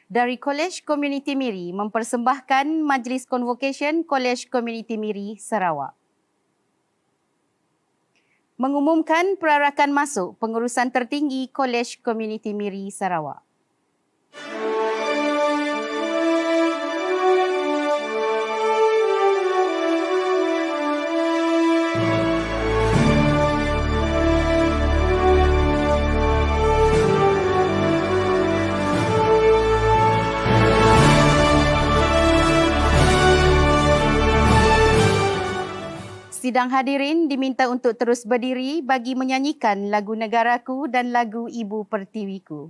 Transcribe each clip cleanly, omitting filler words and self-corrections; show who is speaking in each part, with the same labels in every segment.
Speaker 1: dari College Community Miri mempersembahkan Majlis Convocation College Community Miri Sarawak. Mengumumkan perarakan masuk pengurusan tertinggi College Community Miri Sarawak. Sidang hadirin diminta untuk terus berdiri bagi menyanyikan lagu negaraku dan lagu Ibu Pertiwiku.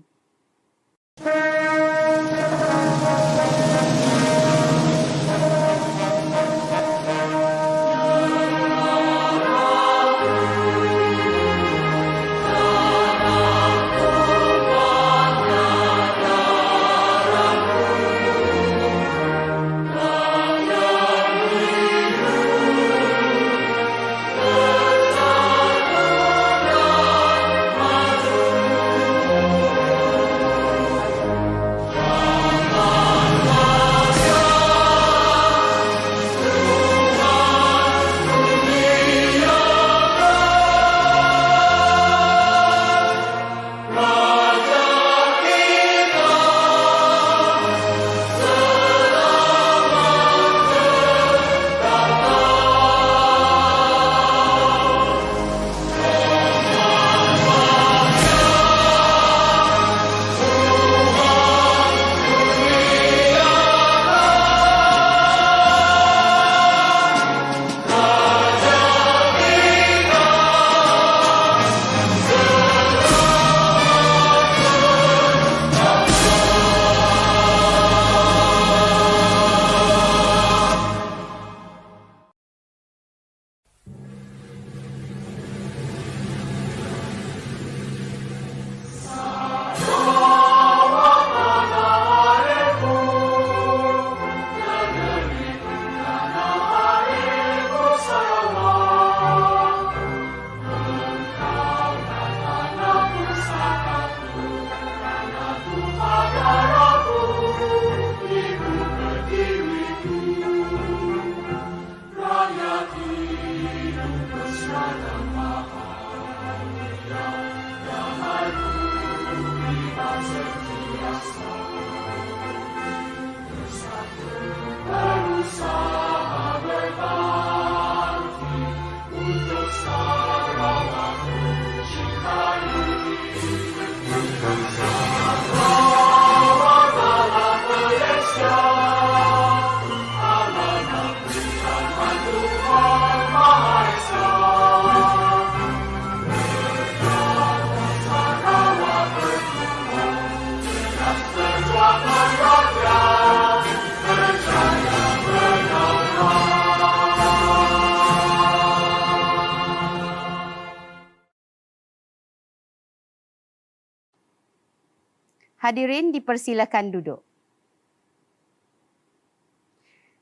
Speaker 1: Hadirin dipersilakan duduk.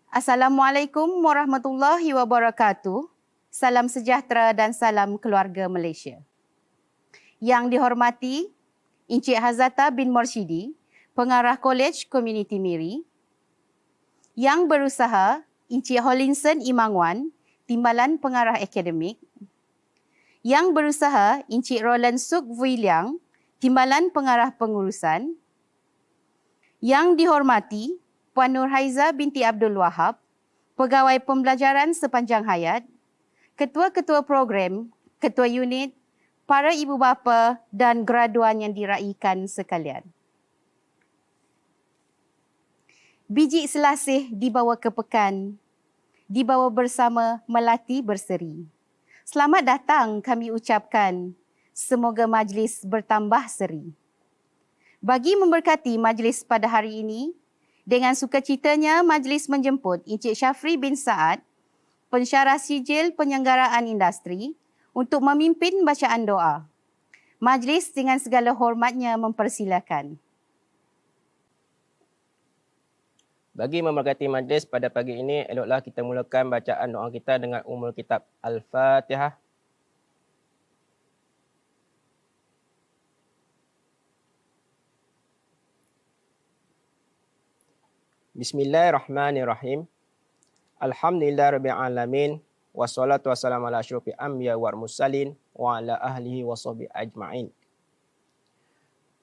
Speaker 1: Assalamualaikum warahmatullahi wabarakatuh. Salam sejahtera dan salam keluarga Malaysia. Yang dihormati Encik Hazata bin Morshidi, Pengarah College Community Miri. Yang berusaha Encik Hollinson Imangwan, Timbalan Pengarah Akademik. Yang berusaha Encik Roland Suk Vuiliang, Timbalan Pengarah Pengurusan. Yang dihormati Puan Nurhaiza binti Abdul Wahab, Pegawai Pembelajaran Sepanjang Hayat, Ketua-Ketua Program, Ketua Unit, para ibu bapa dan graduan yang diraikan sekalian. Biji selasih dibawa ke pekan, dibawa bersama melati berseri. Selamat datang kami ucapkan. Semoga majlis bertambah seri. Bagi memberkati majlis pada hari ini, dengan sukacitanya majlis menjemput Encik Syafri bin Saad, Pensyarah Sijil Penyelenggaraan Industri, untuk memimpin bacaan doa. Majlis dengan segala hormatnya mempersilakan.
Speaker 2: Bagi memberkati majlis pada pagi ini, eloklah kita mulakan bacaan doa kita dengan Ummul Kitab Al-Fatihah. Bismillahirrahmanirrahim. Alhamdulillahirabbil alamin. Wassalatu wassalamu ala asyrofil anbiya wal mursalin wa ala ahlihi wa sahbihi ajma'in.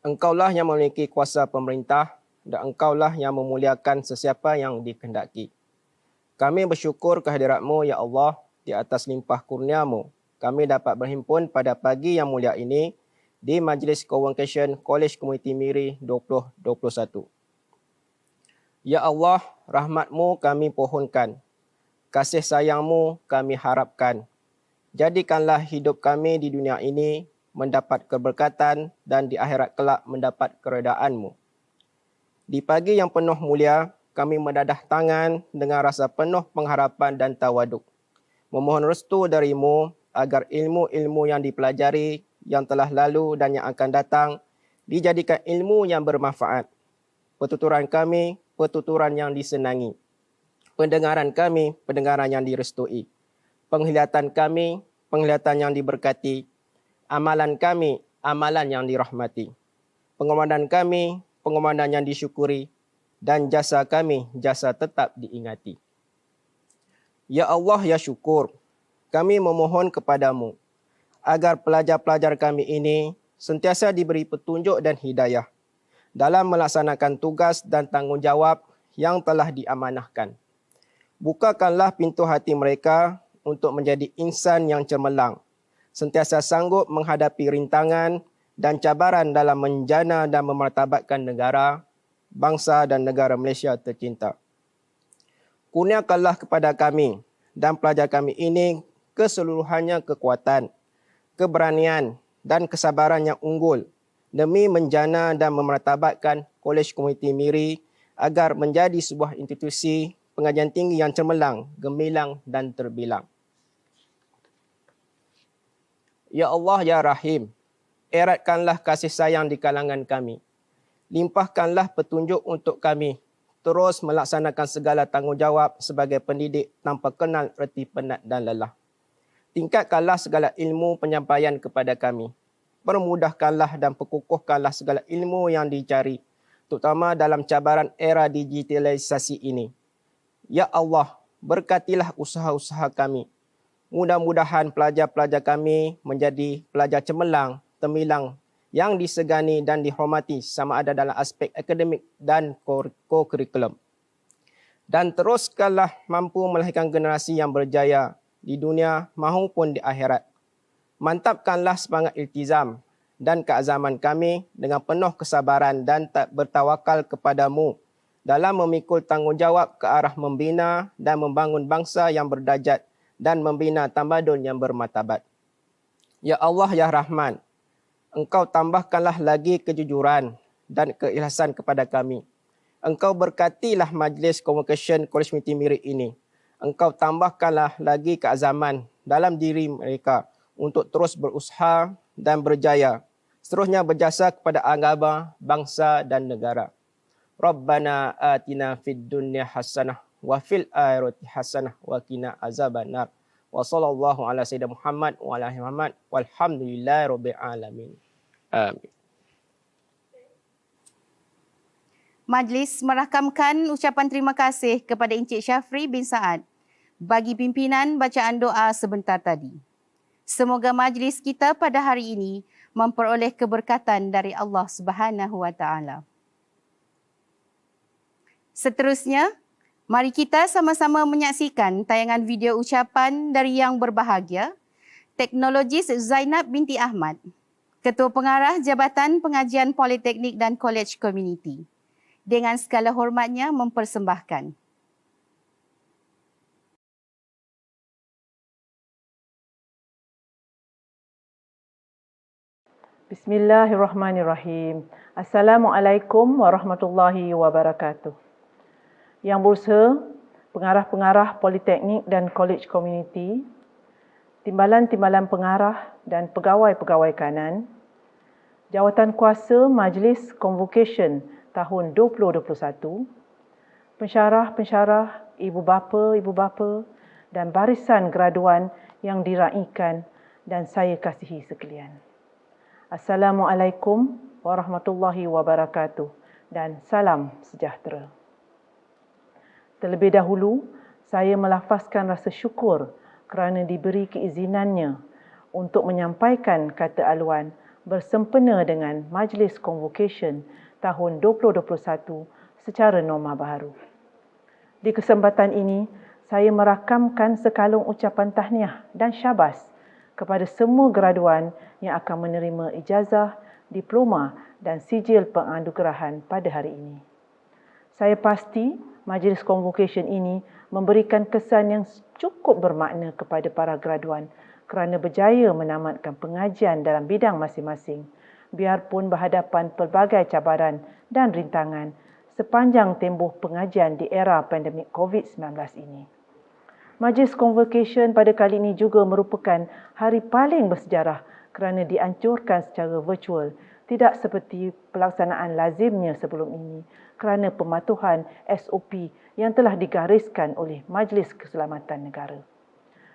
Speaker 2: Engkaulah yang memiliki kuasa pemerintah dan engkaulah yang memuliakan sesiapa yang dikehendaki. Kami bersyukur kehadirat-Mu ya Allah di atas limpah kurnia-Mu. Kami dapat berhimpun pada pagi yang mulia ini di Majlis Convocation College Community Miri 2021. Ya Allah, rahmat-Mu kami pohonkan. Kasih sayang-Mu kami harapkan. Jadikanlah hidup kami di dunia ini mendapat keberkatan dan di akhirat kelak mendapat keredaan-Mu. Di pagi yang penuh mulia, kami mendadah tangan dengan rasa penuh pengharapan dan tawaduk. Memohon restu dari-Mu agar ilmu-ilmu yang dipelajari, yang telah lalu dan yang akan datang, dijadikan ilmu yang bermanfaat. Pertuturan kami, pertuturan yang disenangi. Pendengaran kami, pendengaran yang direstui. Penglihatan kami, penglihatan yang diberkati. Amalan kami, amalan yang dirahmati. Pengomandan kami, pengomandan yang disyukuri. Dan jasa kami, jasa tetap diingati. Ya Allah, ya syukur, kami memohon kepadamu agar pelajar-pelajar kami ini sentiasa diberi petunjuk dan hidayah dalam melaksanakan tugas dan tanggungjawab yang telah diamanahkan. Bukakanlah pintu hati mereka untuk menjadi insan yang cemerlang, sentiasa sanggup menghadapi rintangan dan cabaran dalam menjana dan memartabatkan negara, bangsa dan negara Malaysia tercinta. Kurniakanlah kepada kami dan pelajar kami ini keseluruhannya kekuatan, keberanian dan kesabaran yang unggul demi menjana dan memartabatkan Kolej Komuniti Miri agar menjadi sebuah institusi pengajian tinggi yang cemerlang, gemilang dan terbilang. Ya Allah, ya Rahim, eratkanlah kasih sayang di kalangan kami. Limpahkanlah petunjuk untuk kami terus melaksanakan segala tanggungjawab sebagai pendidik tanpa kenal reti penat dan lelah. Tingkatkanlah segala ilmu penyampaian kepada kami. Permudahkanlah dan perkukuhkanlah segala ilmu yang dicari, terutama dalam cabaran era digitalisasi ini. Ya Allah, berkatilah usaha-usaha kami. Mudah-mudahan pelajar-pelajar kami menjadi pelajar cemerlang, temilang, yang disegani dan dihormati sama ada dalam aspek akademik dan co-curriculum. Dan teruskanlah mampu melahirkan generasi yang berjaya di dunia maupun di akhirat. Mantapkanlah semangat iltizam dan keazaman kami dengan penuh kesabaran dan tak bertawakal kepadamu dalam memikul tanggungjawab ke arah membina dan membangun bangsa yang berdajat dan membina tamadun yang bermartabat. Ya Allah, ya Rahman, Engkau tambahkanlah lagi kejujuran dan keikhlasan kepada kami. Engkau berkatilah Majlis Convocation College Community Miri ini. Engkau tambahkanlah lagi keazaman dalam diri mereka untuk terus berusaha dan berjaya, seterusnya berjasa kepada agama, bangsa dan negara. Rabbana atina fid dunya hasanah wa fil akhirati hasanah wa qina azabannar. Wa sallallahu ala sayyidina Muhammad wa ala alihi Muhammad walhamdulillahirabbil alamin. Amin.
Speaker 1: Majlis merakamkan ucapan terima kasih kepada Encik Syafri bin Saad bagi pimpinan bacaan doa sebentar tadi. Semoga majlis kita pada hari ini memperoleh keberkatan dari Allah Subhanahu wa taala. Seterusnya, mari kita sama-sama menyaksikan tayangan video ucapan dari yang berbahagia, Teknologis Zainab binti Ahmad, Ketua Pengarah Jabatan Pengajian Politeknik dan Kolej Komuniti. Dengan segala hormatnya mempersembahkan.
Speaker 3: Bismillahirrahmanirrahim. Assalamualaikum warahmatullahi wabarakatuh. Yang berusaha, pengarah-pengarah Politeknik dan Kolej Komuniti, timbalan-timbalan pengarah dan pegawai-pegawai kanan, Jawatan Kuasa Majlis Convocation tahun 2021, pensyarah-pensyarah, ibu bapa dan barisan graduan yang diraikan dan saya kasihi sekalian. Assalamualaikum warahmatullahi wabarakatuh dan salam sejahtera. Terlebih dahulu, saya melafazkan rasa syukur kerana diberi keizinannya untuk menyampaikan kata aluan bersempena dengan Majlis Convocation tahun 2021 secara norma baharu. Di kesempatan ini, saya merakamkan sekalung ucapan tahniah dan syabas kepada semua graduan yang akan menerima ijazah, diploma dan sijil penganugerahan pada hari ini. Saya pasti Majlis Convocation ini memberikan kesan yang cukup bermakna kepada para graduan kerana berjaya menamatkan pengajian dalam bidang masing-masing, biarpun berhadapan pelbagai cabaran dan rintangan sepanjang tempoh pengajian di era pandemik COVID-19 ini. Majlis Convocation pada kali ini juga merupakan hari paling bersejarah kerana dianjurkan secara virtual, tidak seperti pelaksanaan lazimnya sebelum ini kerana pematuhan SOP yang telah digariskan oleh Majlis Keselamatan Negara.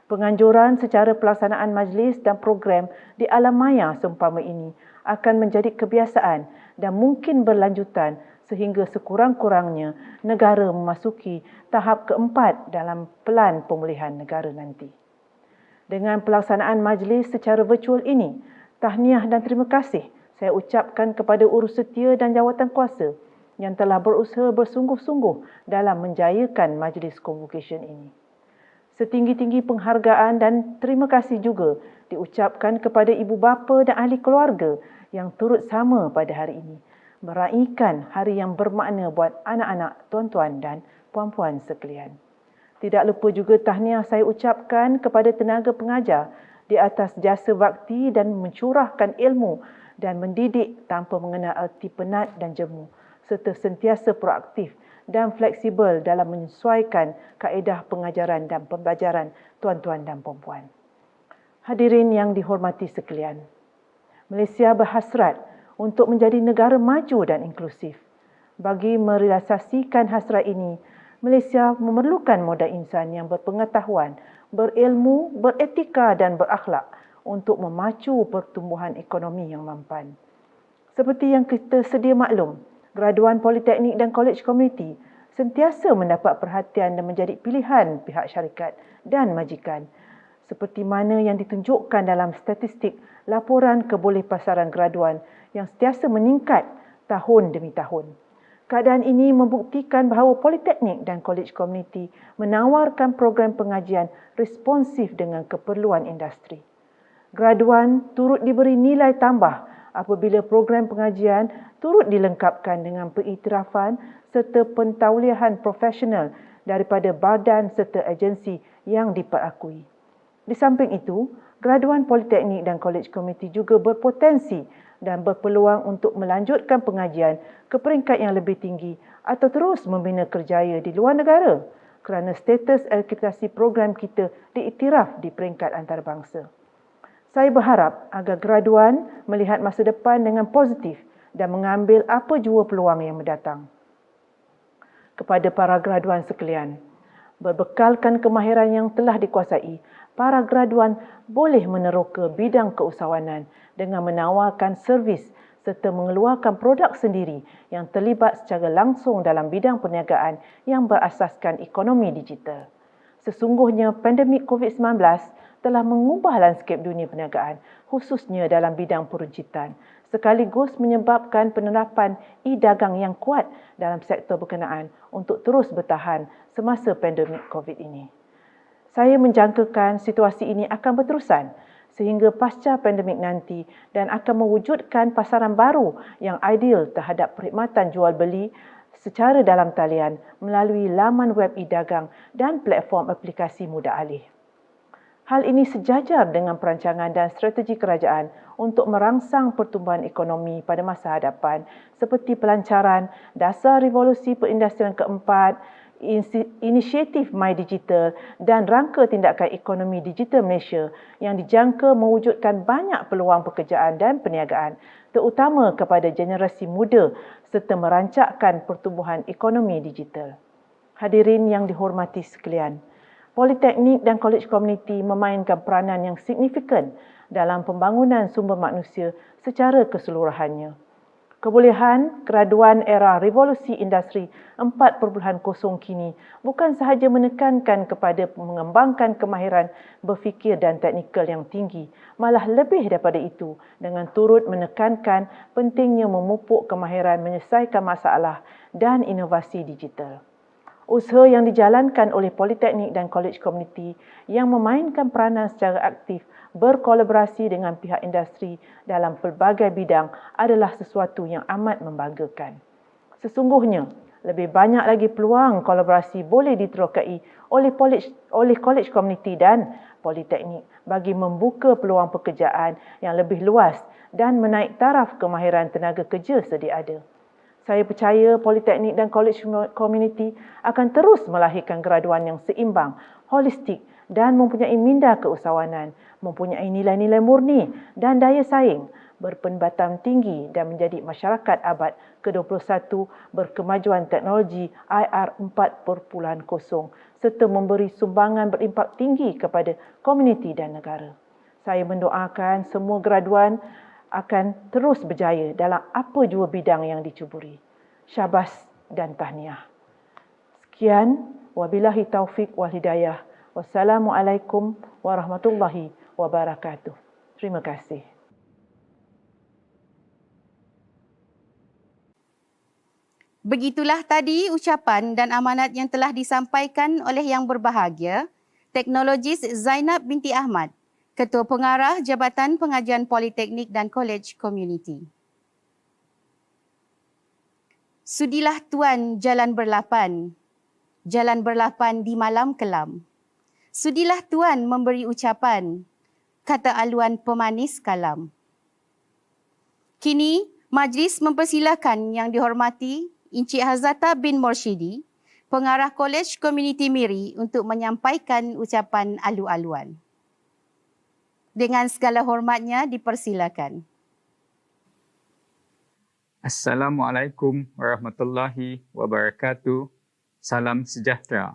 Speaker 3: Penganjuran secara pelaksanaan majlis dan program di alam maya seumpama ini akan menjadi kebiasaan dan mungkin berlanjutan sehingga sekurang-kurangnya negara memasuki tahap keempat dalam pelan pemulihan negara nanti. Dengan pelaksanaan majlis secara virtual ini, tahniah dan terima kasih saya ucapkan kepada urus setia dan jawatan kuasa yang telah berusaha bersungguh-sungguh dalam menjayakan Majlis Convocation ini. Setinggi-tinggi penghargaan dan terima kasih juga diucapkan kepada ibu bapa dan ahli keluarga yang turut sama pada hari ini, meraihkan hari yang bermakna buat anak-anak, tuan-tuan dan puan-puan sekalian. Tidak lupa juga tahniah saya ucapkan kepada tenaga pengajar di atas jasa bakti dan mencurahkan ilmu dan mendidik tanpa mengenal erti penat dan jemu, serta sentiasa proaktif dan fleksibel dalam menyesuaikan kaedah pengajaran dan pembelajaran tuan-tuan dan puan-puan. Hadirin yang dihormati sekalian, Malaysia berhasrat untuk menjadi negara maju dan inklusif. Bagi merealisasikan hasrat ini, Malaysia memerlukan modal insan yang berpengetahuan, berilmu, beretika dan berakhlak untuk memacu pertumbuhan ekonomi yang mampan. Seperti yang kita sedia maklum, graduan politeknik dan college community sentiasa mendapat perhatian dan menjadi pilihan pihak syarikat dan majikan, seperti mana yang ditunjukkan dalam statistik laporan kebolehpasaran graduan yang sentiasa meningkat tahun demi tahun. Keadaan ini membuktikan bahawa politeknik dan college community menawarkan program pengajian responsif dengan keperluan industri. Graduan turut diberi nilai tambah apabila program pengajian turut dilengkapkan dengan pengiktirafan serta pentauliahan profesional daripada badan serta agensi yang diperakui. Di samping itu, graduan politeknik dan college community juga berpotensi dan berpeluang untuk melanjutkan pengajian ke peringkat yang lebih tinggi atau terus membina kerjaya di luar negara kerana status akreditasi program kita diiktiraf di peringkat antarabangsa. Saya berharap agar graduan melihat masa depan dengan positif dan mengambil apa jua peluang yang mendatang. Kepada para graduan sekalian, berbekalkan kemahiran yang telah dikuasai, para graduan boleh meneroka bidang keusahawanan dengan menawarkan servis serta mengeluarkan produk sendiri yang terlibat secara langsung dalam bidang perniagaan yang berasaskan ekonomi digital. Sesungguhnya pandemik COVID-19 telah mengubah lanskap dunia perniagaan, khususnya dalam bidang peruncitan, sekaligus menyebabkan penerapan e-dagang yang kuat dalam sektor berkenaan untuk terus bertahan semasa pandemik COVID ini. Saya menjangkakan situasi ini akan berterusan sehingga pasca pandemik nanti dan akan mewujudkan pasaran baru yang ideal terhadap perkhidmatan jual beli secara dalam talian melalui laman web e-dagang dan platform aplikasi mudah alih. Hal ini sejajar dengan perancangan dan strategi kerajaan untuk merangsang pertumbuhan ekonomi pada masa hadapan seperti pelancaran dasar revolusi perindustrian keempat, inisiatif My Digital dan rangka tindakan ekonomi digital Malaysia yang dijangka mewujudkan banyak peluang pekerjaan dan perniagaan, terutama kepada generasi muda serta merancangkan pertumbuhan ekonomi digital. Hadirin yang dihormati sekalian, politeknik dan college community memainkan peranan yang signifikan dalam pembangunan sumber manusia secara keseluruhannya. Kebolehan graduan era revolusi industri 4.0 kini bukan sahaja menekankan kepada mengembangkan kemahiran berfikir dan teknikal yang tinggi, malah lebih daripada itu dengan turut menekankan pentingnya memupuk kemahiran menyelesaikan masalah dan inovasi digital. Usaha yang dijalankan oleh Politeknik dan Kolej Komuniti yang memainkan peranan secara aktif berkolaborasi dengan pihak industri dalam pelbagai bidang adalah sesuatu yang amat membanggakan. Sesungguhnya, lebih banyak lagi peluang kolaborasi boleh diterokai oleh Kolej Komuniti dan Politeknik bagi membuka peluang pekerjaan yang lebih luas dan menaik taraf kemahiran tenaga kerja sedia ada. Saya percaya Politeknik dan Kolej Komuniti akan terus melahirkan graduan yang seimbang, holistik dan mempunyai minda keusahawanan, mempunyai nilai-nilai murni dan daya saing, berpendapatan tinggi dan menjadi masyarakat abad ke-21 berkemajuan teknologi IR 4.0 serta memberi sumbangan berimpak tinggi kepada komuniti dan negara. Saya mendoakan semua graduan akan terus berjaya dalam apa jua bidang yang dicuburi. Syabas dan tahniah. Sekian, wabillahi taufiq wal hidayah. Wassalamualaikum warahmatullahi wabarakatuh. Terima kasih.
Speaker 1: Begitulah tadi ucapan dan amanat yang telah disampaikan oleh Yang Berbahagia, Teknologis Zainab binti Ahmad, Ketua Pengarah Jabatan Pengajian Politeknik dan Kolej Komuniti. Sudilah Tuan jalan berlapan di malam kelam. Sudilah Tuan memberi ucapan, kata aluan pemanis kalam. Kini, majlis mempersilakan Yang dihormati Encik Hazata bin Morshidi, Pengarah Kolej Komuniti Miri untuk menyampaikan ucapan alu-aluan. Dengan segala hormatnya dipersilakan.
Speaker 4: Assalamualaikum warahmatullahi wabarakatuh. Salam sejahtera.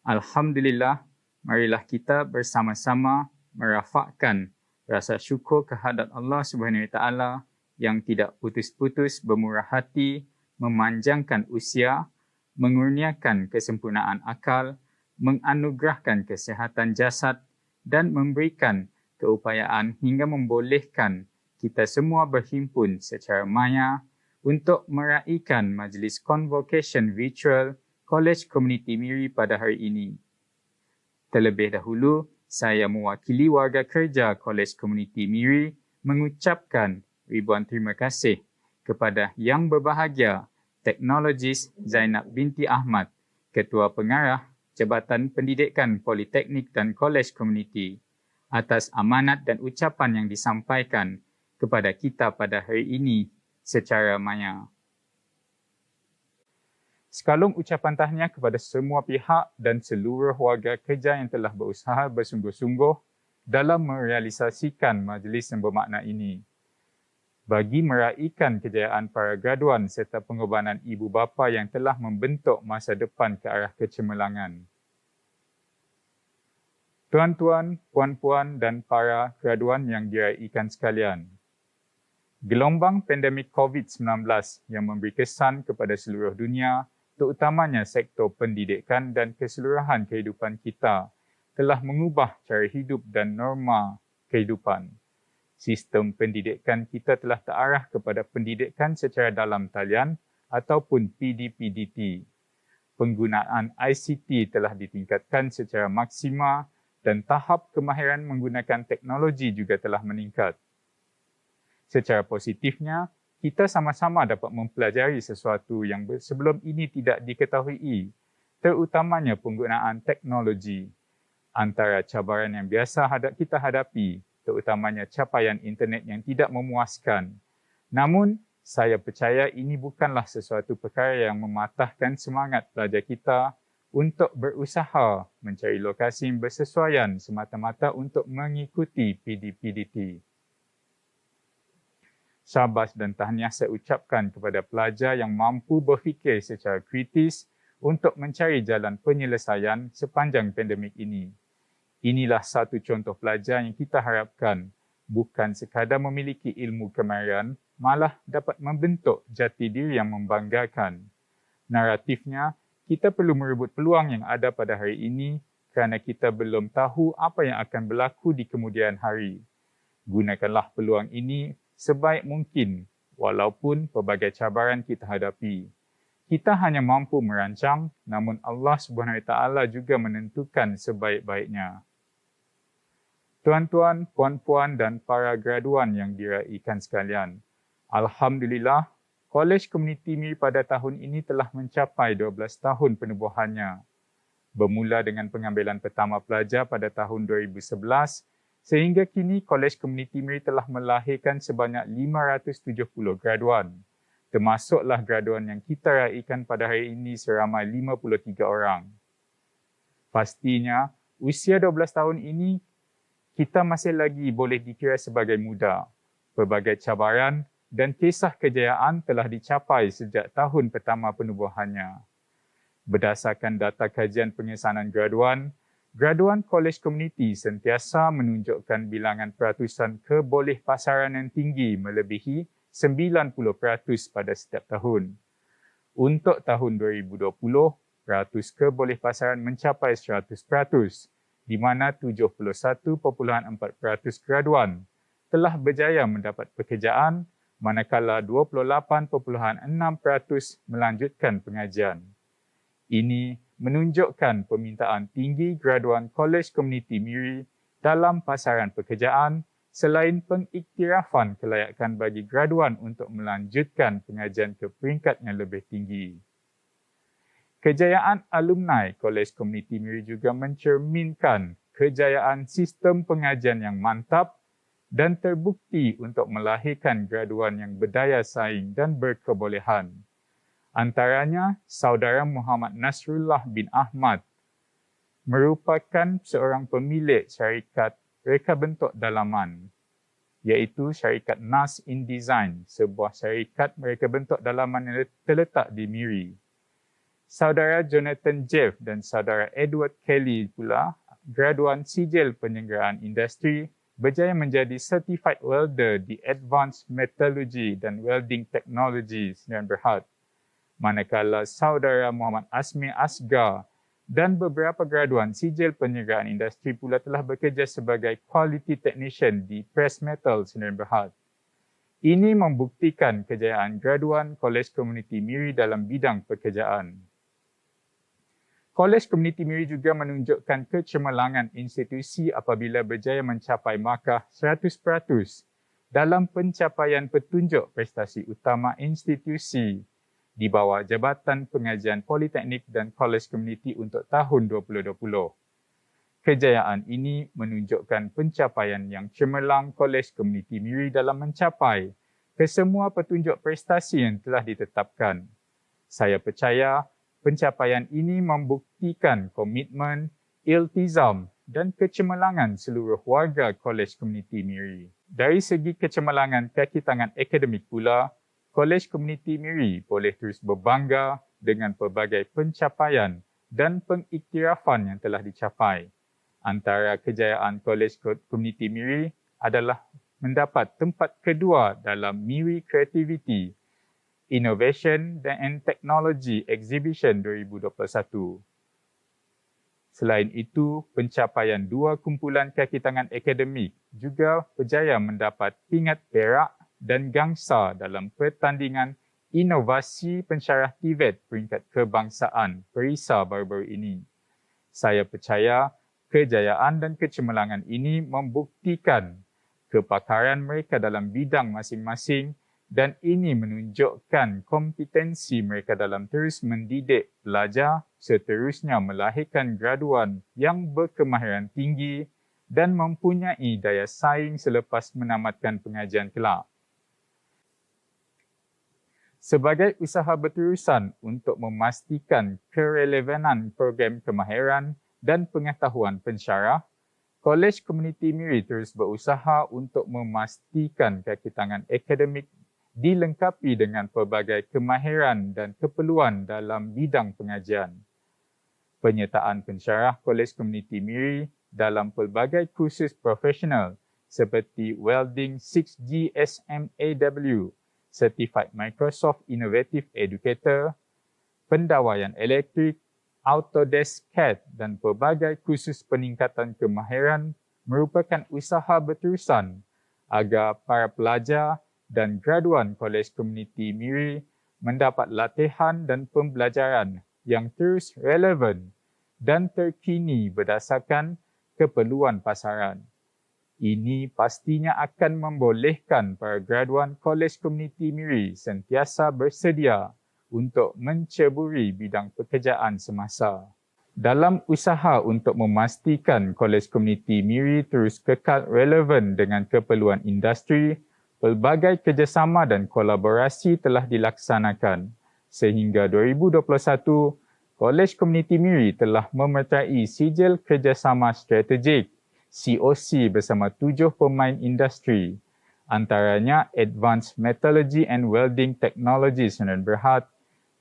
Speaker 4: Alhamdulillah, marilah kita bersama-sama merafakkan rasa syukur kehadrat Allah Subhanahu Wa Taala yang tidak putus-putus bermurah hati, memanjangkan usia, mengurniakan kesempurnaan akal, menganugerahkan kesihatan jasad dan memberikan keupayaan hingga membolehkan kita semua berhimpun secara maya untuk meraihkan majlis convocation virtual Kolej Komuniti Miri pada hari ini. Terlebih dahulu, saya mewakili warga kerja Kolej Komuniti Miri mengucapkan ribuan terima kasih kepada Yang Berbahagia Teknologis Zainab binti Ahmad, Ketua Pengarah Jabatan Pendidikan Politeknik dan Kolej Komuniti, atas amanat dan ucapan yang disampaikan kepada kita pada hari ini secara maya. Sekalung ucapan tahniah kepada semua pihak dan seluruh warga kerja yang telah berusaha bersungguh-sungguh dalam merealisasikan majlis yang bermakna ini, bagi meraihkan kejayaan para graduan serta pengorbanan ibu bapa yang telah membentuk masa depan ke arah kecemerlangan. Tuan-tuan, puan-puan dan para graduan yang diraikan sekalian, gelombang pandemik COVID-19 yang memberi kesan kepada seluruh dunia, terutamanya sektor pendidikan dan keseluruhan kehidupan kita, telah mengubah cara hidup dan norma kehidupan. Sistem pendidikan kita telah terarah kepada pendidikan secara dalam talian ataupun PDPDT. Penggunaan ICT telah ditingkatkan secara maksima dan tahap kemahiran menggunakan teknologi juga telah meningkat. Secara positifnya, kita sama-sama dapat mempelajari sesuatu yang sebelum ini tidak diketahui, terutamanya penggunaan teknologi. Antara cabaran yang biasa kita hadapi, terutamanya capaian internet yang tidak memuaskan. Namun, saya percaya ini bukanlah sesuatu perkara yang mematahkan semangat pelajar kita untuk berusaha mencari lokasi yang bersesuaian semata-mata untuk mengikuti PDPDT. Syabas dan tahniah saya ucapkan kepada pelajar yang mampu berfikir secara kritis untuk mencari jalan penyelesaian sepanjang pandemik ini. Inilah satu contoh pelajar yang kita harapkan bukan sekadar memiliki ilmu kemahiran, malah dapat membentuk jati diri yang membanggakan. Naratifnya, kita perlu merebut peluang yang ada pada hari ini kerana kita belum tahu apa yang akan berlaku di kemudian hari. Gunakanlah peluang ini sebaik mungkin walaupun pelbagai cabaran kita hadapi. Kita hanya mampu merancang, namun Allah SWT juga menentukan sebaik-baiknya. Tuan-tuan, puan-puan dan para graduan yang diraikan sekalian, Alhamdulillah, Kolej Komuniti Miri pada tahun ini telah mencapai 12 tahun penubuhannya. Bermula dengan pengambilan pertama pelajar pada tahun 2011, sehingga kini Kolej Komuniti Miri telah melahirkan sebanyak 570 graduan. Termasuklah graduan yang kita raikan pada hari ini seramai 53 orang. Pastinya, usia 12 tahun ini, kita masih lagi boleh dikira sebagai muda. Pelbagai cabaran dan kisah kejayaan telah dicapai sejak tahun pertama penubuhannya. Berdasarkan data kajian pengesanan graduan Kolej Komuniti sentiasa menunjukkan bilangan peratusan kebolehpasaran yang tinggi melebihi 90% pada setiap tahun. Untuk tahun 2020, peratus kebolehpasaran mencapai 100%, di mana 71.4% graduan telah berjaya mendapat pekerjaan, manakala 28.6% melanjutkan pengajian. Ini menunjukkan permintaan tinggi graduan Kolej Komuniti Miri dalam pasaran pekerjaan selain pengiktirafan kelayakan bagi graduan untuk melanjutkan pengajian ke peringkat yang lebih tinggi. Kejayaan alumni Kolej Komuniti Miri juga mencerminkan kejayaan sistem pengajian yang mantap dan terbukti untuk melahirkan graduan yang berdaya saing dan berkebolehan. Antaranya, saudara Muhammad Nasrullah bin Ahmad merupakan seorang pemilik syarikat reka bentuk dalaman, iaitu syarikat Nas InDesign, sebuah syarikat mereka bentuk dalaman yang terletak di Miri. Saudara Jonathan Jeff dan saudara Edward Kelly pula, graduan sijil penyelenggaraan industri, berjaya menjadi Certified Welder di Advanced Metallurgy dan Welding Technology Sdn Bhd. Manakala saudara Muhammad Asmi Asgar dan beberapa graduan sijil penyelenggaraan industri pula telah bekerja sebagai Quality Technician di Press Metal Sdn Bhd. Ini membuktikan kejayaan graduan Kolej Komuniti Miri dalam bidang pekerjaan. Kolej Komuniti Miri juga menunjukkan kecemerlangan institusi apabila berjaya mencapai markah 100% dalam pencapaian petunjuk prestasi utama institusi di bawah Jabatan Pengajian Politeknik dan Kolej Komuniti untuk tahun 2020. Kejayaan ini menunjukkan pencapaian yang cemerlang Kolej Komuniti Miri dalam mencapai kesemua petunjuk prestasi yang telah ditetapkan. Saya percaya pencapaian ini membuktikan komitmen, iltizam dan kecemerlangan seluruh warga Kolej Komuniti Miri. Dari segi kecemerlangan kaki tangan akademik pula, Kolej Komuniti Miri boleh terus berbangga dengan pelbagai pencapaian dan pengiktirafan yang telah dicapai. Antara kejayaan Kolej Komuniti Miri adalah mendapat tempat kedua dalam Miri Creativity, Innovation and Technology Exhibition 2021. Selain itu, pencapaian dua kumpulan kaki tangan akademik juga berjaya mendapat pingat perak dan gangsa dalam pertandingan inovasi pensyarah TVET peringkat kebangsaan Perisa baru-baru ini. Saya percaya kejayaan dan kecemerlangan ini membuktikan kepakaran mereka dalam bidang masing-masing dan ini menunjukkan kompetensi mereka dalam terus mendidik pelajar seterusnya melahirkan graduan yang berkemahiran tinggi dan mempunyai daya saing selepas menamatkan pengajian kelak. Sebagai usaha berterusan untuk memastikan kerelevanan program kemahiran dan pengetahuan pensyarah, Kolej Komuniti Miri terus berusaha untuk memastikan kaki tangan akademik dilengkapi dengan pelbagai kemahiran dan keperluan dalam bidang pengajian. Penyertaan pensyarah Kolej Komuniti Miri dalam pelbagai kursus profesional seperti Welding 6G SMAW, Certified Microsoft Innovative Educator, pendawaian elektrik, Autodesk CAD dan pelbagai kursus peningkatan kemahiran merupakan usaha berterusan agar para pelajar dan graduan Kolej Komuniti Miri mendapat latihan dan pembelajaran yang terus relevan dan terkini berdasarkan keperluan pasaran. Ini pastinya akan membolehkan para graduan Kolej Komuniti Miri sentiasa bersedia untuk menceburi bidang pekerjaan semasa. Dalam usaha untuk memastikan Kolej Komuniti Miri terus kekal relevan dengan keperluan industri, pelbagai kerjasama dan kolaborasi telah dilaksanakan. Sehingga 2021, Kolej Komuniti Miri telah memertai sijil kerjasama strategik COC bersama 7 pemain industri, antaranya Advanced Metallurgy and Welding Technology Sdn Bhd,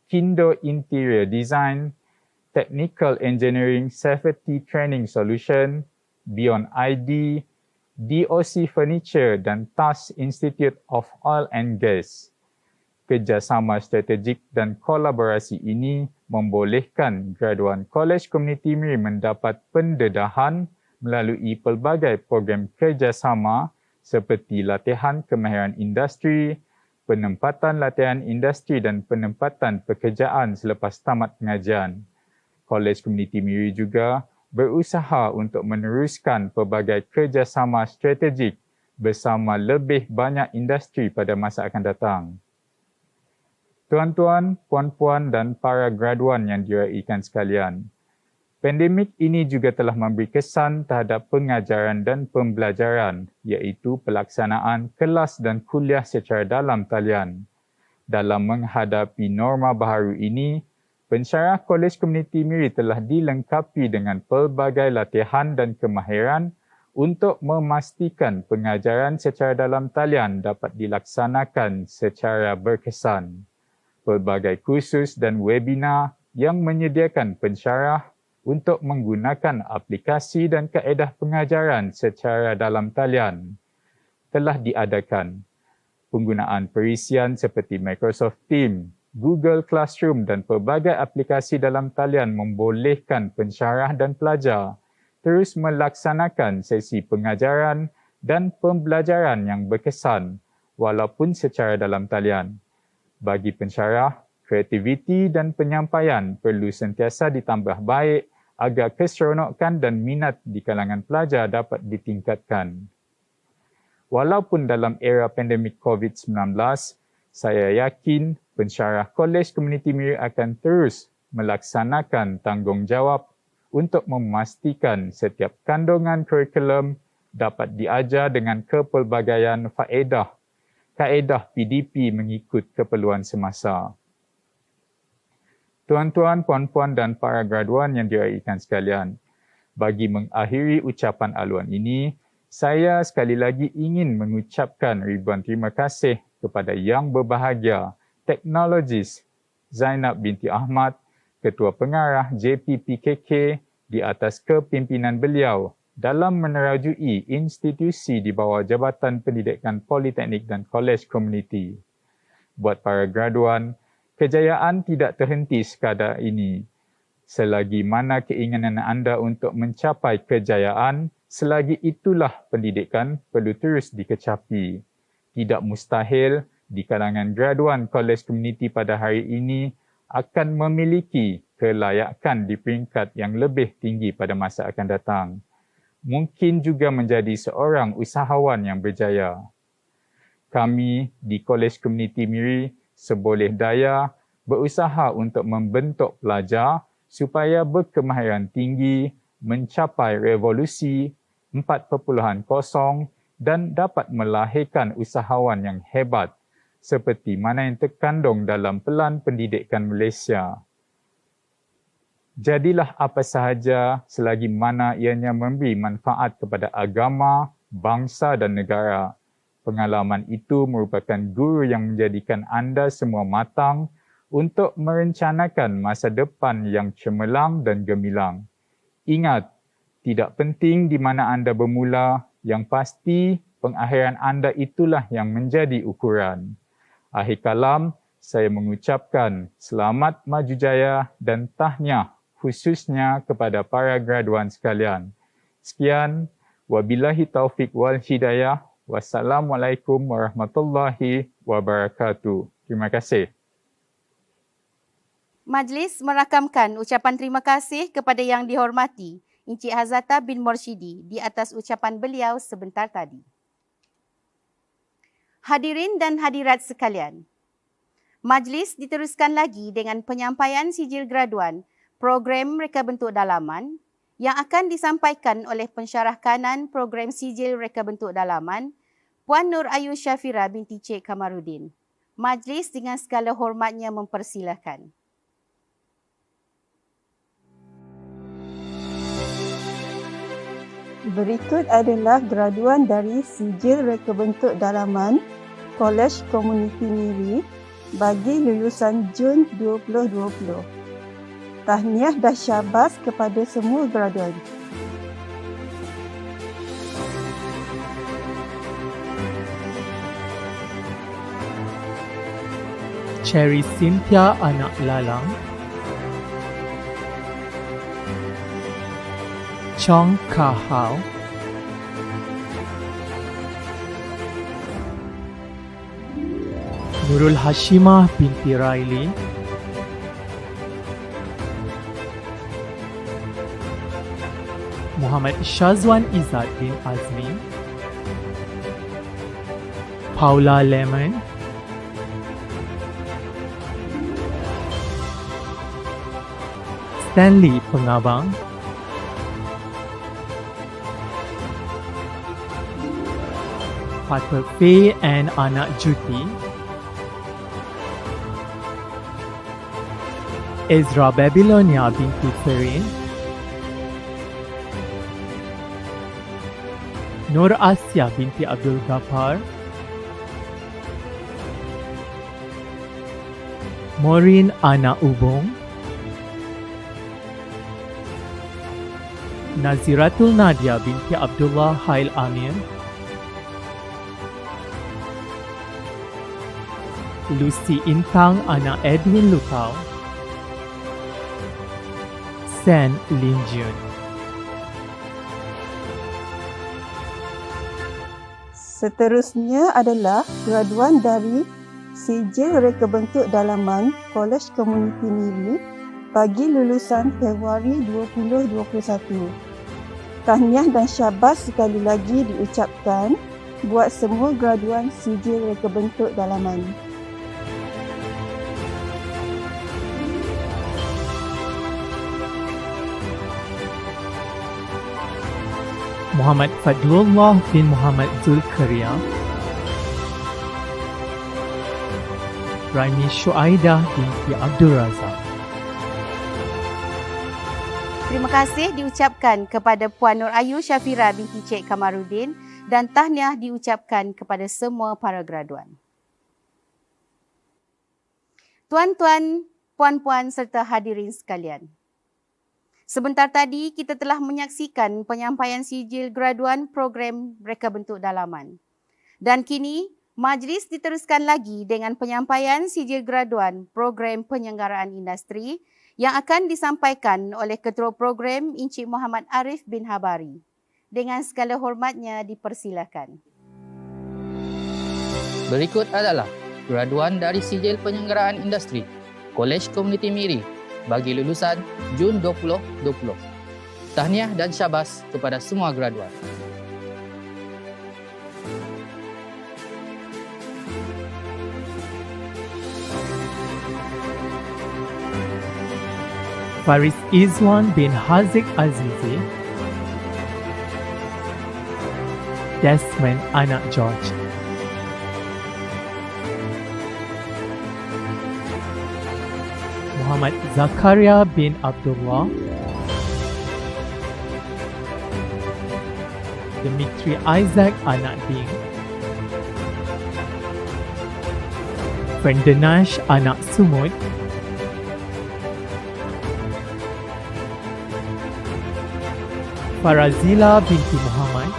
Speaker 4: Kindo Interior Design, Technical Engineering Safety Training Solution, Beyond ID, DOC Furniture dan TAS Institute of Oil and Gas. Kerjasama strategik dan kolaborasi ini membolehkan graduan Kolej Komuniti Miri mendapat pendedahan melalui pelbagai program kerjasama seperti latihan kemahiran industri, penempatan latihan industri dan penempatan pekerjaan selepas tamat pengajian. Kolej Komuniti Miri juga berusaha untuk meneruskan pelbagai kerjasama strategik bersama lebih banyak industri pada masa akan datang. Tuan-tuan, puan-puan dan para graduan yang diraikan sekalian, pandemik ini juga telah memberi kesan terhadap pengajaran dan pembelajaran, iaitu pelaksanaan kelas dan kuliah secara dalam talian. Dalam menghadapi norma baharu ini, pensyarah Kolej Komuniti Miri telah dilengkapi dengan pelbagai latihan dan kemahiran untuk memastikan pengajaran secara dalam talian dapat dilaksanakan secara berkesan. Pelbagai kursus dan webinar yang menyediakan pensyarah untuk menggunakan aplikasi dan kaedah pengajaran secara dalam talian telah diadakan. Penggunaan perisian seperti Microsoft Teams, Google Classroom dan pelbagai aplikasi dalam talian membolehkan pensyarah dan pelajar terus melaksanakan sesi pengajaran dan pembelajaran yang berkesan walaupun secara dalam talian. Bagi pensyarah, kreativiti dan penyampaian perlu sentiasa ditambah baik agar keseronokan dan minat di kalangan pelajar dapat ditingkatkan. Walaupun dalam era pandemik COVID-19, saya yakin pensyarah Kolej Komuniti Miri akan terus melaksanakan tanggungjawab untuk memastikan setiap kandungan kurikulum dapat diajar dengan kepelbagaian faedah, kaedah PDP mengikut keperluan semasa. Tuan-tuan, puan-puan dan para graduan yang diraikan sekalian, bagi mengakhiri ucapan aluan ini, saya sekali lagi ingin mengucapkan ribuan terima kasih kepada Yang Berbahagia Teknologis Zainab binti Ahmad, Ketua Pengarah JPPKK di atas kepimpinan beliau dalam menerajui institusi di bawah Jabatan Pendidikan Politeknik dan Kolej Komuniti. Buat para graduan, kejayaan tidak terhenti sekadar ini. Selagi mana keinginan anda untuk mencapai kejayaan, selagi itulah pendidikan perlu terus dikecapi. Tidak mustahil di kalangan graduan Kolej Komuniti pada hari ini akan memiliki kelayakan di peringkat yang lebih tinggi pada masa akan datang. Mungkin juga menjadi seorang usahawan yang berjaya. Kami di Kolej Komuniti Miri seboleh daya berusaha untuk membentuk pelajar supaya berkemahiran tinggi, mencapai revolusi 4.0 dan dapat melahirkan usahawan yang hebat seperti mana yang terkandung dalam Pelan Pendidikan Malaysia. Jadilah apa sahaja selagi mana ianya memberi manfaat kepada agama, bangsa dan negara. Pengalaman itu merupakan guru yang menjadikan anda semua matang untuk merencanakan masa depan yang cemerlang dan gemilang. Ingat, tidak penting di mana anda bermula, Yang pasti, pengakhiran anda itulah yang menjadi ukuran. Akhir kalam, saya mengucapkan selamat maju jaya dan tahniah khususnya kepada para graduan sekalian. Sekian, wabillahi taufik wal hidayah. Wassalamualaikum warahmatullahi wabarakatuh. Terima kasih.
Speaker 1: Majlis merakamkan ucapan terima kasih kepada Yang Dihormati Encik Hazata bin Morshidi di atas ucapan beliau sebentar tadi. Hadirin dan hadirat sekalian, majlis diteruskan lagi dengan penyampaian sijil graduan program reka bentuk dalaman yang akan disampaikan oleh pensyarah kanan program sijil reka bentuk dalaman, Puan Nur Ayu Syafira binti Cik Kamarudin. Majlis dengan segala hormatnya mempersilakan.
Speaker 5: Berikut adalah graduan dari sijil reka bentuk dalaman Kolej Komuniti Miri bagi lulusan Jun 2020. Tahniah dan syabas kepada semua graduan.
Speaker 6: Cherry Cynthia anak Lalang, Chong Kahau, Nurul Hashimah binti Raili, Muhammad Shazwan Izzat bin Azmi, Paula Lemon, Stanley Pengabang, Fatwa Faye and anak Juti, Ezra Babylonia binti Ferin, Nur Asya binti Abdul Ghaffar, Maureen anak Ubong, Naziratul Nadia binti Abdullah Hail Amir, Lucy Intang anak Edwin Lutau, Sen Lin Jun.
Speaker 5: Seterusnya adalah graduan dari sijil reka bentuk dalaman Kolej Komuniti Miri bagi lulusan Februari 2021. Tahniah dan syabas sekali lagi diucapkan buat semua graduan sijil reka bentuk dalaman.
Speaker 6: Muhammad Fadlullah bin Muhammad Zulkaria, Raimi Syuaidah binti Abdul Razak.
Speaker 1: Terima kasih diucapkan kepada Puan Nur Ayu Syafira binti Cik Kamarudin dan tahniah diucapkan kepada semua para graduan. Tuan-tuan, puan-puan serta hadirin sekalian. Sebentar tadi kita telah menyaksikan penyampaian sijil graduan program reka bentuk dalaman. Dan kini majlis diteruskan lagi dengan penyampaian sijil graduan program penyelenggaraan industri yang akan disampaikan oleh Ketua Program Encik Muhammad Arif bin Habari. Dengan segala hormatnya dipersilakan.
Speaker 7: Berikut adalah graduan dari sijil penyelenggaraan industri Kolej Komuniti Miri bagi lulusan Jun 2020. Tahniah dan syabas kepada semua graduan.
Speaker 6: Faris Izwan bin Haziq Azizi, Desmond anak George, Muhammad Zakaria bin Abdullah, Dimitri Isaac anak Ding, Ferdinash anak Sumut, Farazila binti Muhammad,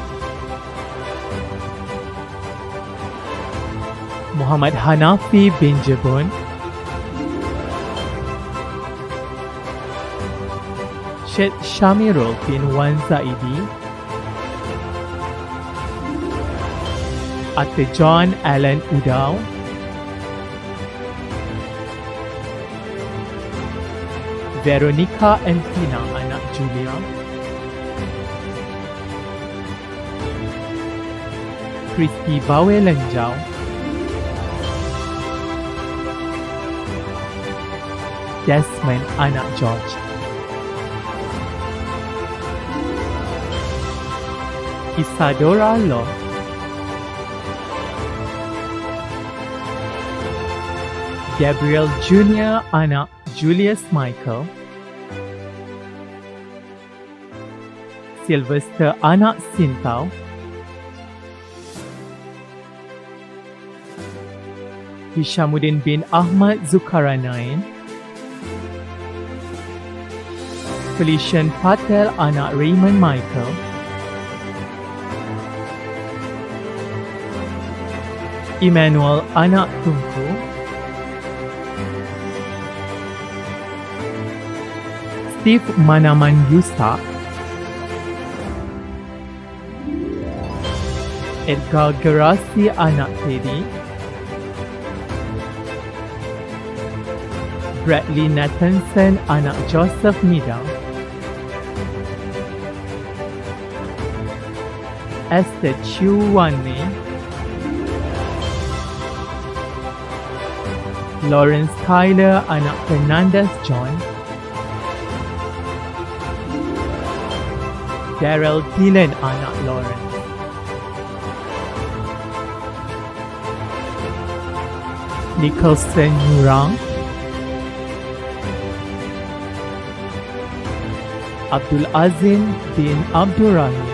Speaker 6: Muhammad Hanafi bin Jabun, Syed Shamirul bin Wan Zaidi, Dr. John Allen Udau, Veronica Entina anak Julia, Christy Bawe Lenjau, Desmond anak George, Isadora Law, Gabriel Jr. anak Julius Michael, Sylvester anak Sintau, Hishamuddin bin Ahmad Zulkarnain, Felician Patel anak Raymond Michael, Emmanuel anak Tunku, Steve Manaman Yusak, Edgar Gerasi anak Teddy, Bradley Nathanson anak Joseph Nida, Esther Chu Wanmei, Lawrence Tyler anak Fernandez John, Daryl Gillen anak Lawrence, Nicholson Nurang, Abdul Azim bin Abdul Rahim,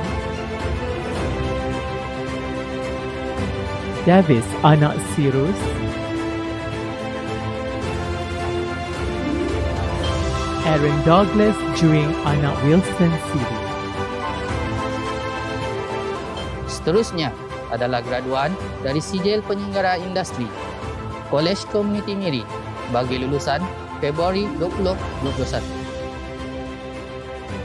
Speaker 6: Davis anak Sirus, Aaron Douglas Juing anak Wilson Siri.
Speaker 7: Seterusnya adalah graduan dari Sijil Penyelenggara Industri Kolej Komuniti Miri bagi lulusan Februari 2021.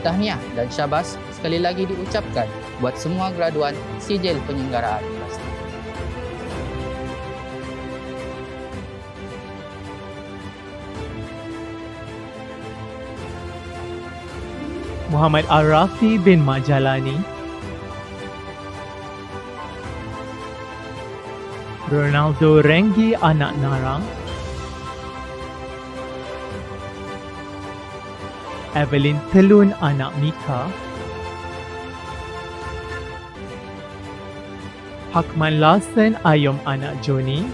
Speaker 7: Tahniah dan syabas sekali lagi diucapkan buat semua graduan Sijil Penyelenggaraan Industri.
Speaker 6: Muhammad Arafi bin Majalani, Ronaldo Rengi anak Narang, Evelyn Telun anak Mika, Hakman Larsen Ayom anak Joni,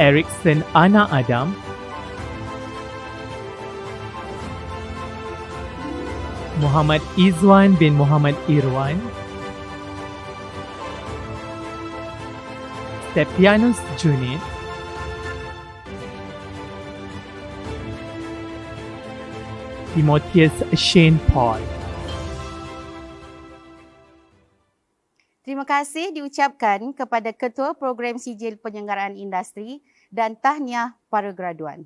Speaker 6: Erikson anak Adam, Muhammad Izwan bin Muhammad Irwan, Stepianus Junid, Timotheus Shane Paul.
Speaker 1: Terima kasih diucapkan kepada Ketua Program Sijil Penyelenggaraan Industri dan tahniah para graduan.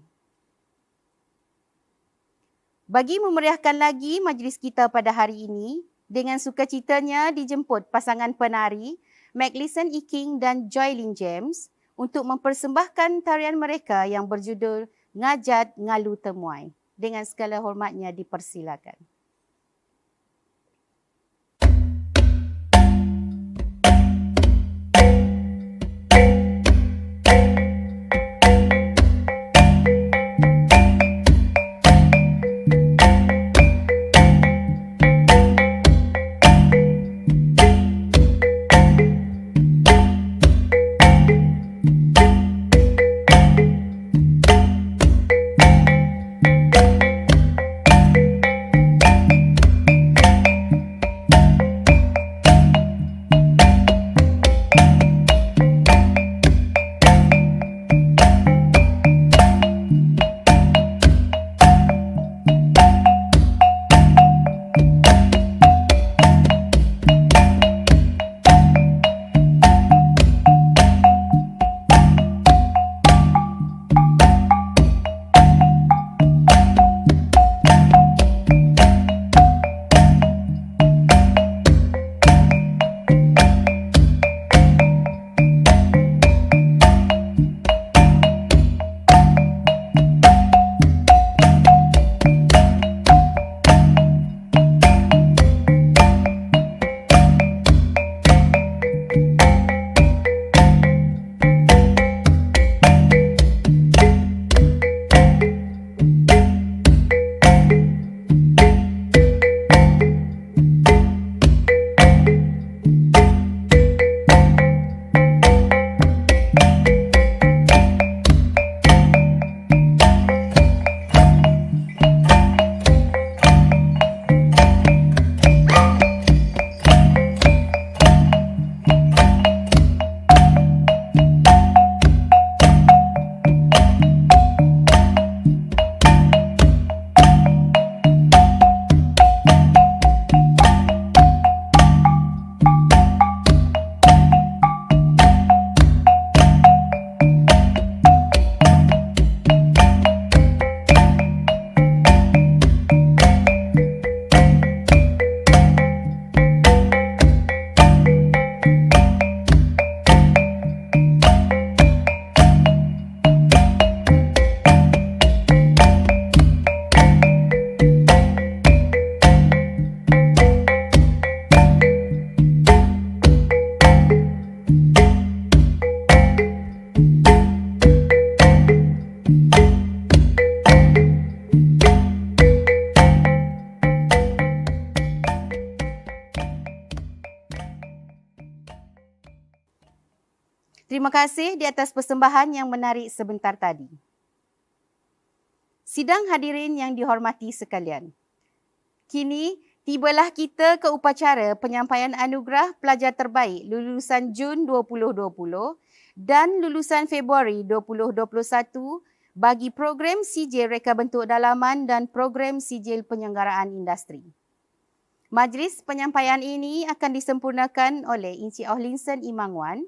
Speaker 1: Bagi memeriahkan lagi majlis kita pada hari ini, dengan sukacitanya dijemput pasangan penari Maclison Iking dan Joy Lin James untuk mempersembahkan tarian mereka yang berjudul Ngajat Ngalu Temuai. Dengan segala hormatnya dipersilakan. Terima kasih di atas persembahan yang menarik sebentar tadi. Sidang hadirin yang dihormati sekalian. Kini, tibalah kita ke upacara penyampaian anugerah pelajar terbaik lulusan Jun 2020 dan lulusan Februari 2021 bagi program Sijil Reka Bentuk Dalaman dan program Sijil Penyelenggaraan Industri. Majlis penyampaian ini akan disempurnakan oleh Encik Ohlinson Imangwan,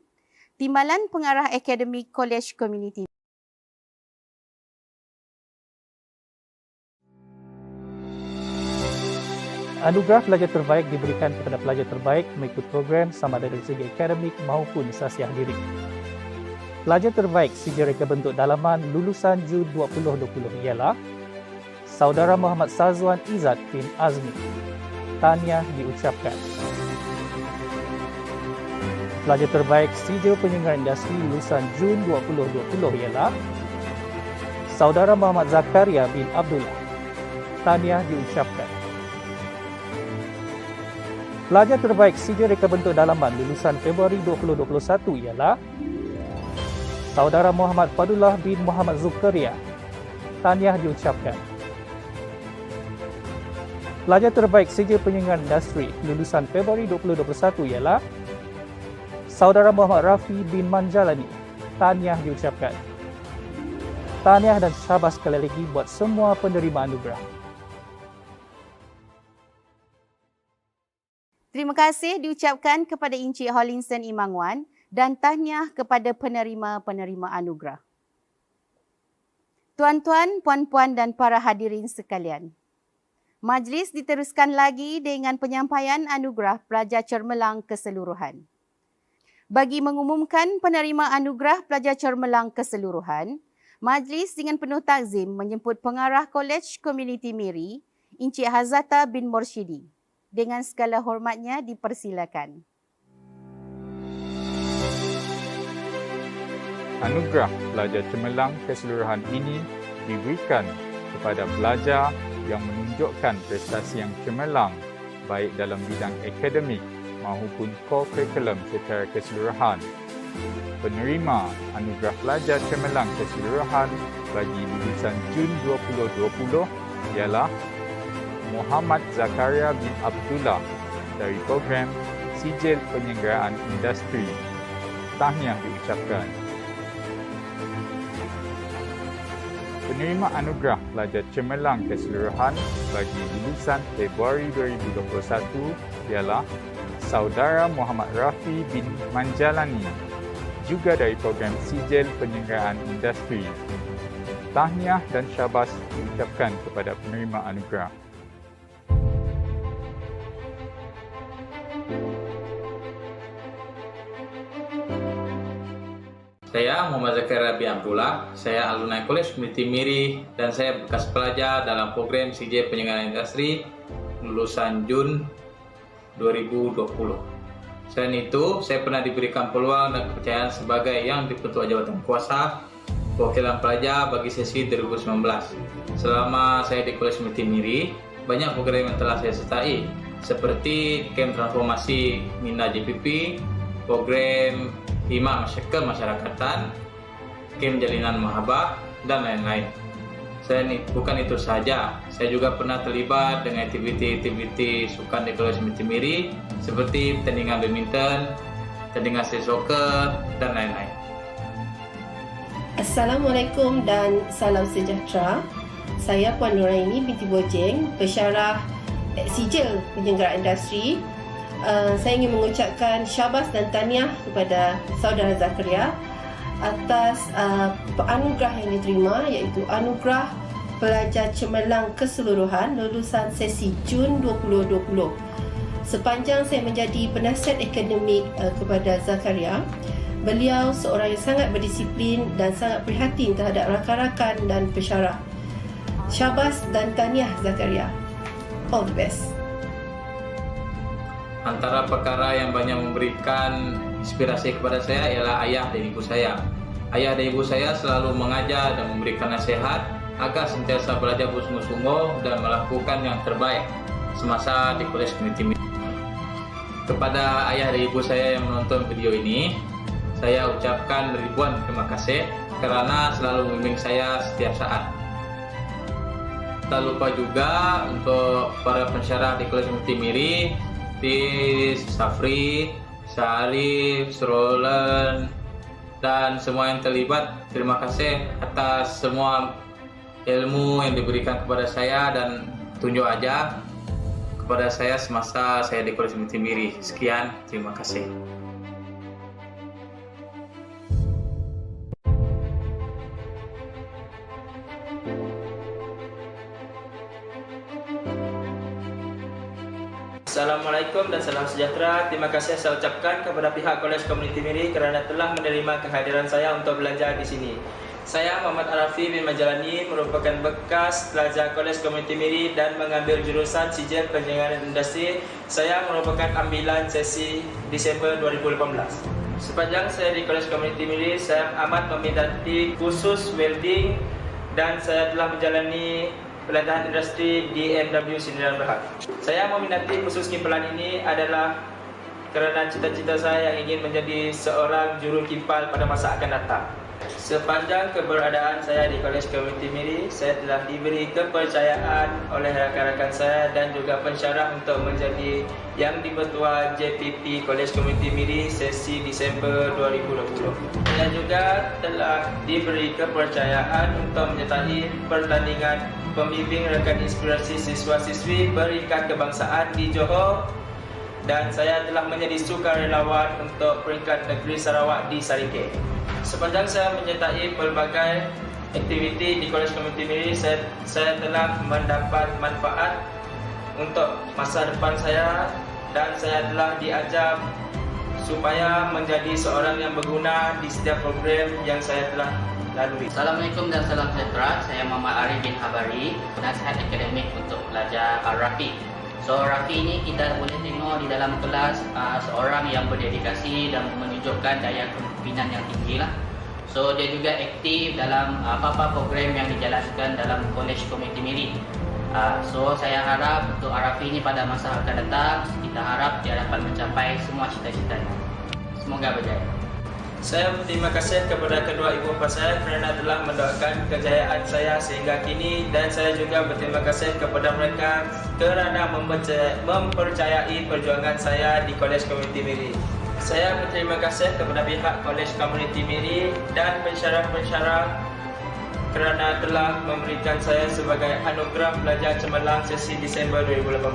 Speaker 1: Timbalan Pengarah Akademik College Community.
Speaker 8: Anugerah pelajar terbaik diberikan kepada pelajar terbaik mengikut program sama ada dari segi akademik maupun sasiah diri. Pelajar terbaik Sijil Reka Bentuk Dalaman lulusan Jun 2020 ialah Saudara Muhammad Sazwan Izzat bin Azmi. Tahniah diucapkan. Pelajar terbaik Sijil Penyelenggaraan Industri lulusan Jun 2020 ialah Saudara Muhammad Zakaria bin Abdullah. Tahniah diucapkan. Pelajar terbaik Sijil Reka Bentuk Dalaman lulusan Februari 2021 ialah Saudara Muhammad Fadullah bin Muhammad Zukaria. Tahniah diucapkan. Pelajar terbaik Sijil Penyelenggaraan Industri lulusan Februari 2021 ialah Saudara Muhammad Rafi bin Manjalani. Tahniah diucapkan. Tahniah dan syabas sekali lagi buat semua penerima anugerah.
Speaker 1: Terima kasih diucapkan kepada Encik Ohlinson Imangwan dan tahniah kepada penerima-penerima anugerah. Tuan-tuan, puan-puan dan para hadirin sekalian. Majlis diteruskan lagi dengan penyampaian anugerah pelajar cermelang keseluruhan. Bagi mengumumkan penerima anugerah pelajar cermelang keseluruhan, majlis dengan penuh takzim menjemput pengarah Kolej Komuniti Miri, Encik Hazata bin Morshidi. Dengan segala hormatnya dipersilakan.
Speaker 4: Anugerah pelajar cemerlang keseluruhan ini diberikan kepada pelajar yang menunjukkan prestasi yang cemerlang baik dalam bidang akademik maupun core curriculum secara keseluruhan. Penerima anugerah pelajar cemerlang keseluruhan bagi lulusan Jun 2020 ialah Muhammad Zakaria bin Abdullah dari program Sijil Penyelenggaraan Industri. Tahniah diucapkan. Penerima anugerah pelajar cemerlang keseluruhan bagi lulusan Februari 2021 ialah Saudara Muhammad Rafi bin Manjalani, juga dari program Sijil Penyelenggaraan Industri. Tahniah dan syabas diucapkan kepada penerima anugerah.
Speaker 9: Saya Muhammad Zakaria bin Abdullah, saya alumni Kolej Komuniti Miri dan saya bekas pelajar dalam program Sijil Penyelenggaraan Industri lulusan Jun 2020. Selain itu, saya pernah diberikan peluang dan kepercayaan sebagai yang dipertua jabatan kuasa perwakilan pelajar bagi sesi 2019. Selama saya di Kolej Komuniti Miri, banyak program yang telah saya sertai seperti Kem Transformasi Minda JPP, program Hima Masyarakatan, Kem Jalinan Mahabah, dan lain-lain. Bukan itu saja, saya juga pernah terlibat dengan aktiviti-aktiviti sukan di Kolej Komuniti Miri seperti pertandingan badminton, pertandingan street soccer, dan lain-lain.
Speaker 10: Assalamualaikum dan salam sejahtera. Saya Puan Nuraini binti Bojeng, pensyarah Sijil Penyelenggaraan Industri. Saya ingin mengucapkan syabas dan tahniah kepada Saudara Zakaria atas anugerah yang diterima, iaitu anugerah pelajar cemerlang keseluruhan lulusan sesi Jun 2020. Sepanjang saya menjadi penasihat akademik kepada Zakaria, beliau seorang yang sangat berdisiplin dan sangat prihatin terhadap rakan-rakan dan pensyarah. Syabas dan tahniah Zakaria. All the best.
Speaker 9: Antara perkara yang banyak memberikan inspirasi kepada saya ialah ayah dan ibu saya. Ayah dan ibu saya selalu mengajar dan memberikan nasihat agar sentiasa belajar bersungguh-sungguh dan melakukan yang terbaik semasa di Kolej Komuniti Miri. Kepada ayah dan ibu saya yang menonton video ini, saya ucapkan ribuan terima kasih kerana selalu membimbing saya setiap saat. Tak lupa juga untuk para pensyarah di Kolej Komuniti Miri, Tis, Safri, Syarif, Srolan, dan semua yang terlibat. Terima kasih atas semua ilmu yang diberikan kepada saya dan tunjuk aja kepada saya semasa saya di Kolej Komuniti Miri. Sekian, terima kasih.
Speaker 11: Assalamualaikum dan salam sejahtera. Terima kasih saya ucapkan kepada pihak Kolej Komuniti Miri kerana telah menerima kehadiran saya untuk belajar di sini. Saya Muhammad Arafi bin Majalani, merupakan bekas pelajar Kolej Komuniti Miri dan mengambil jurusan Sijil Penyiaran Industri. Saya merupakan ambilan sesi Disember 2018. Sepanjang saya di Kolej Komuniti Miri, saya amat meminati kursus welding dan saya telah menjalani pelatihan industri di MW Sdn Bhd. Saya meminati kursus kimpalan ini adalah kerana cita-cita saya yang ingin menjadi seorang juru kimpal pada masa akan datang. Sepanjang keberadaan saya di Kolej Komuniti Miri, saya telah diberi kepercayaan oleh rakan-rakan saya dan juga pensyarah untuk menjadi Yang di-Ketua JPP Kolej Komuniti Miri sesi Disember 2020. Saya juga telah diberi kepercayaan untuk menyertai pertandingan pembimbing rekan inspirasi siswa-siswi peringkat kebangsaan di Johor, dan saya telah menjadi sukarelawan untuk peringkat negeri Sarawak di Sarike. Sepanjang saya menyertai pelbagai aktiviti di Kolej Komuniti Miri, saya telah mendapat manfaat untuk masa depan saya dan saya telah diajar supaya menjadi seorang yang berguna di setiap program yang saya telah lalui.
Speaker 7: Assalamualaikum dan salam sejahtera. Saya Muhammad Arif bin Habari, penasihat akademik untuk pelajar Rafi. So Rafi ini kita boleh tengok di dalam kelas seorang yang berdedikasi dan menunjukkan daya kepimpinan yang tinggi lah. So dia juga aktif dalam apa-apa program yang dijalankan dalam Kolej Komuniti Miri. So saya harap untuk Rafi ini pada masa akan datang, kita harap dia dapat mencapai semua cita-citanya. Semoga berjaya.
Speaker 11: Saya berterima kasih kepada kedua ibu bapa saya kerana telah mendoakan kejayaan saya sehingga kini, dan saya juga berterima kasih kepada mereka kerana mempercayai perjuangan saya di Kolej Komuniti Miri. Saya berterima kasih kepada pihak Kolej Komuniti Miri dan pensyarah-pensyarah kerana telah memberikan saya sebagai anugerah pelajar cemerlang sesi Disember 2018.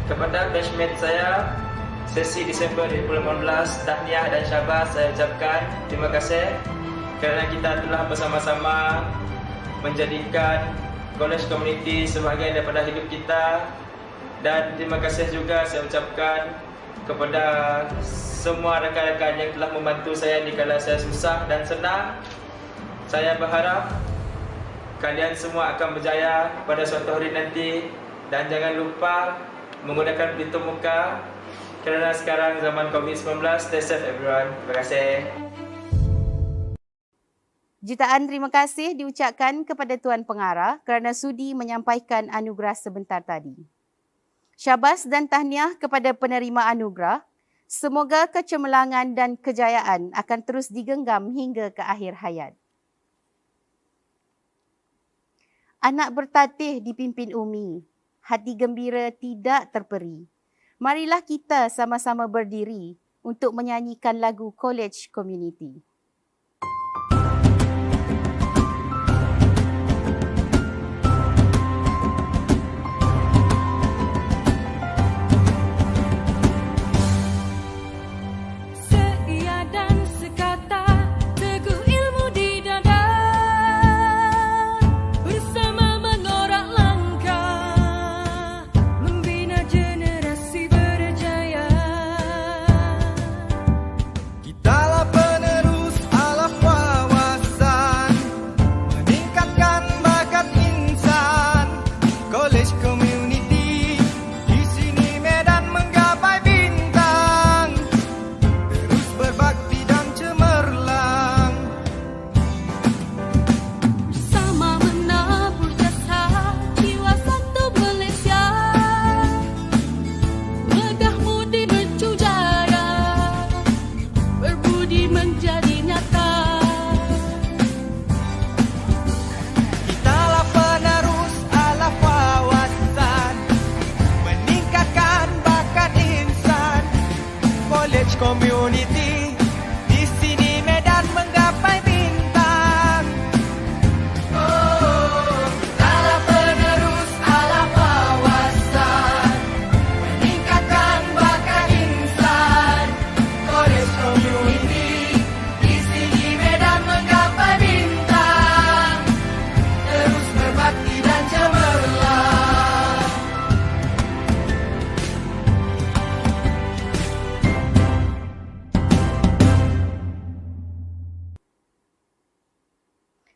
Speaker 11: Kepada batchmate saya sesi Disember 2018, tahniah dan syabas saya ucapkan terima kasih kerana kita telah bersama-sama menjadikan Kolej Komuniti sebahagian daripada hidup kita, dan terima kasih juga saya ucapkan kepada semua rakan-rakan yang telah membantu saya di kala saya susah dan senang. Saya berharap kalian semua akan berjaya pada suatu hari nanti, dan jangan lupa menggunakan pelitup muka kerana sekarang zaman COVID-19. Stay safe everyone. Terima kasih.
Speaker 1: Jutaan terima kasih diucapkan kepada Tuan Pengarah kerana sudi menyampaikan anugerah sebentar tadi. Syabas dan tahniah kepada penerima anugerah. Semoga kecemerlangan dan kejayaan akan terus digenggam hingga ke akhir hayat. Anak bertatih dipimpin Umi, hati gembira tidak terperi. Marilah kita sama-sama berdiri untuk menyanyikan lagu Kolej Komuniti.
Speaker 12: Kitalah penerus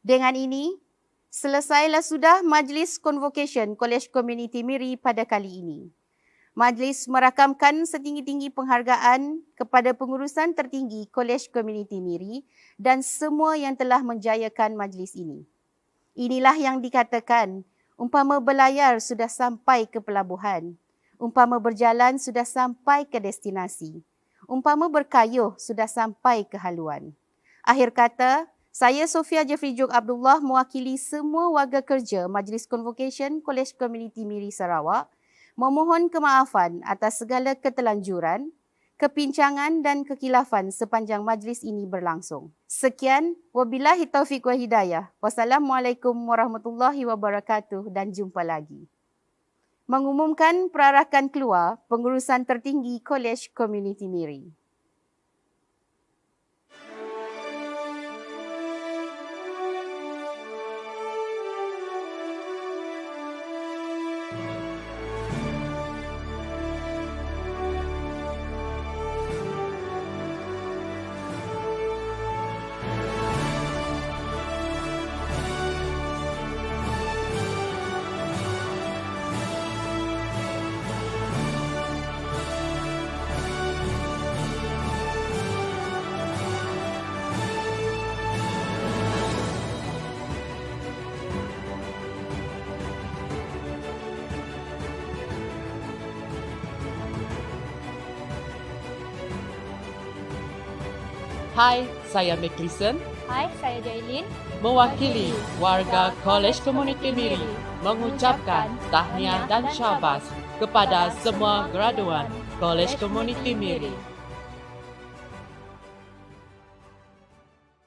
Speaker 1: Dengan ini, selesailah sudah Majlis Convocation Kolej Komuniti Miri pada kali ini. Majlis merakamkan setinggi-tinggi penghargaan kepada pengurusan tertinggi Kolej Komuniti Miri dan semua yang telah menjayakan majlis ini. Inilah yang dikatakan, umpama berlayar sudah sampai ke pelabuhan, umpama berjalan sudah sampai ke destinasi, umpama berkayuh sudah sampai ke haluan. Akhir kata, saya Sofia Jeffrey Jok Abdullah mewakili semua warga kerja Majlis Convocation Kolej Komuniti Miri Sarawak memohon kemaafan atas segala ketelanjuran, kepincangan dan kekilafan sepanjang majlis ini berlangsung. Sekian, wabillahi taufiq wa hidayah. Wassalamualaikum warahmatullahi wabarakatuh dan jumpa lagi. Mengumumkan perarakan keluar pengurusan tertinggi Kolej Komuniti Miri.
Speaker 12: Hai, saya Meklisen.
Speaker 13: Hai, saya Jailin.
Speaker 12: Mewakili warga Kolej Komuniti Miri mengucapkan tahniah dan syabas kepada semua graduan Kolej Komuniti Miri.